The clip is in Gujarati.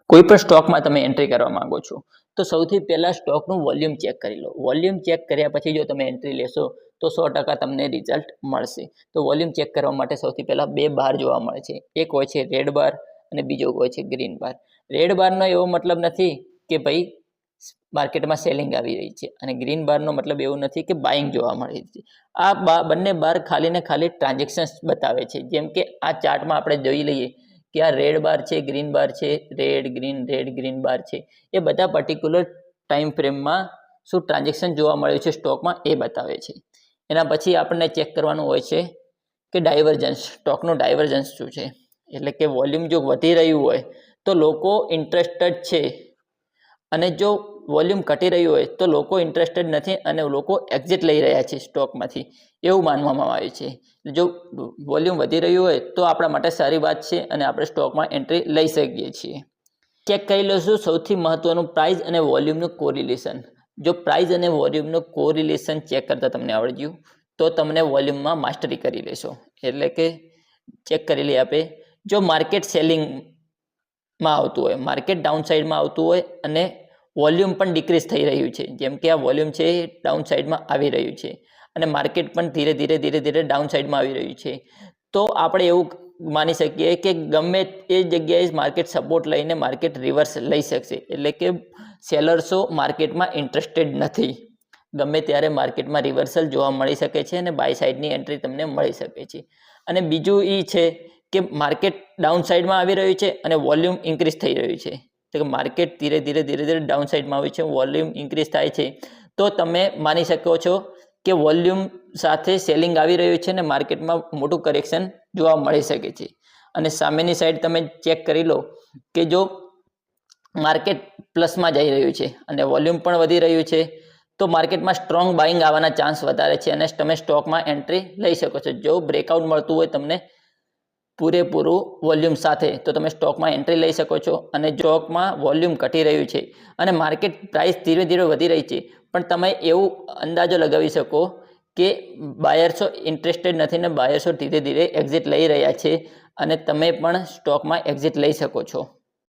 કોઈ પણ સ્ટોકમાં તમે એન્ટ્રી કરવા માંગો છો તો સૌથી પહેલાં સ્ટોકનું વોલ્યુમ ચેક કરી લો. વોલ્યુમ ચેક કર્યા પછી જો તમે એન્ટ્રી લેશો તો 100% તમને રિઝલ્ટ મળશે. તો વોલ્યુમ ચેક કરવા માટે સૌથી પહેલાં બે બાર જોવા મળે છે. એક હોય છે રેડ બાર અને બીજો હોય છે ગ્રીન બાર. રેડ બારનો એવો મતલબ નથી કે ભાઈ માર્કેટમાં સેલિંગ આવી રહી છે અને ગ્રીન બારનો મતલબ એવું નથી કે બાઇંગ જોવા મળી છે. આ બંને બાર ખાલી ને ખાલી ટ્રાન્ઝેક્શન્સ બતાવે છે. જેમ કે આ ચાર્ટમાં આપણે જોઈ લઈએ કે આ રેડ બાર છે, ગ્રીન બાર છે, રેડ ગ્રીન બાર છે. એ બધા પર્ટિક્યુલર ટાઈમ ફ્રેમમાં શું ટ્રાન્ઝેક્શન જોવા મળ્યું છે સ્ટોકમાં એ બતાવે છે. એના પછી આપણને ચેક કરવાનું હોય છે કે ડાયવર્જન્સ, સ્ટોકનું ડાયવર્જન્સ શું છે. એટલે કે વોલ્યુમ જો વધી રહ્યું હોય તો લોકો ઇન્ટરેસ્ટેડ છે અને જો વોલ્યુમ ઘટી રહ્યું હોય તો લોકો ઇન્ટરેસ્ટેડ નથી અને લોકો એક્ઝિટ લઈ રહ્યા છે સ્ટોકમાંથી, એવું માનવામાં આવે છે. જો વોલ્યુમ વધી રહ્યું હોય તો આપણા માટે સારી વાત છે અને આપણે સ્ટોકમાં એન્ટ્રી લઈ શકીએ છીએ. ચેક કરી લઈશું સૌથી મહત્વનું પ્રાઇસ અને વોલ્યુમનું કોરિલેશન. જો પ્રાઇસ અને વોલ્યુમનું કોરિલેશન ચેક કરતાં તમને આવડી ગયું તો તમને વોલ્યુમમાં માસ્ટરી કરી લેશો. એટલે કે ચેક કરી લઈએ આપણે, જો માર્કેટ સેલિંગમાં આવતું હોય, માર્કેટ ડાઉન સાઈડમાં આવતું હોય અને વોલ્યુમ પણ ડિક્રીઝ થઈ રહ્યું છે, જેમ કે આ વોલ્યુમ છે એ ડાઉન સાઈડમાં આવી રહ્યું છે અને માર્કેટ પણ ધીરે ધીરે ડાઉન સાઈડમાં આવી રહ્યું છે, તો આપણે એવું માની શકીએ કે ગમે એ જગ્યાએ માર્કેટ સપોર્ટ લઈને માર્કેટ રિવર્સ લઈ શકશે. એટલે કે સેલર્સો માર્કેટમાં ઇન્ટરેસ્ટેડ નથી. ગમે ત્યારે માર્કેટમાં રિવર્સલ જોવા મળી શકે છે અને બાય સાઈડની એન્ટ્રી તમને મળી શકે છે. અને બીજું એ છે કે માર્કેટ ડાઉન સાઈડમાં આવી રહ્યું છે અને વોલ્યુમ ઇન્ક્રીઝ થઈ રહ્યું છે. તો કે માર્કેટ ધીરે ધીરે ડાઉન સાઈડમાં આવે છે, વોલ્યુમ ઇન્ક્રીઝ થાય છે, તો તમે માની શકો છો કે વોલ્યુમ સાથે સેલિંગ આવી રહ્યું છે અને માર્કેટમાં મોટું કરેક્શન જોવા મળી શકે છે. અને સામેની સાઈડ તમે ચેક કરી લો કે જો માર્કેટ પ્લસમાં જઈ રહ્યું છે અને વોલ્યુમ પણ વધી રહ્યું છે તો માર્કેટમાં સ્ટ્રોંગ બાઇંગ આવવાના ચાન્સ વધારે છે અને તમે સ્ટોકમાં એન્ટ્રી લઈ શકો છો. જો બ્રેકઆઉટ મળતું હોય તમને પૂરેપૂરું વોલ્યુમ સાથે તો તમે સ્ટોકમાં એન્ટ્રી લઈ શકો છો. અને સ્ટોકમાં વોલ્યુમ ઘટી રહ્યું છે અને માર્કેટ પ્રાઇસ ધીરે ધીરે વધી રહી છે પણ તમે એવું અંદાજો લગાવી શકો કે બાયર્સો ઇન્ટરેસ્ટેડ નથી ને બાયર્સો ધીરે ધીરે એક્ઝિટ લઈ રહ્યા છે અને તમે પણ સ્ટોકમાં એક્ઝિટ લઈ શકો છો.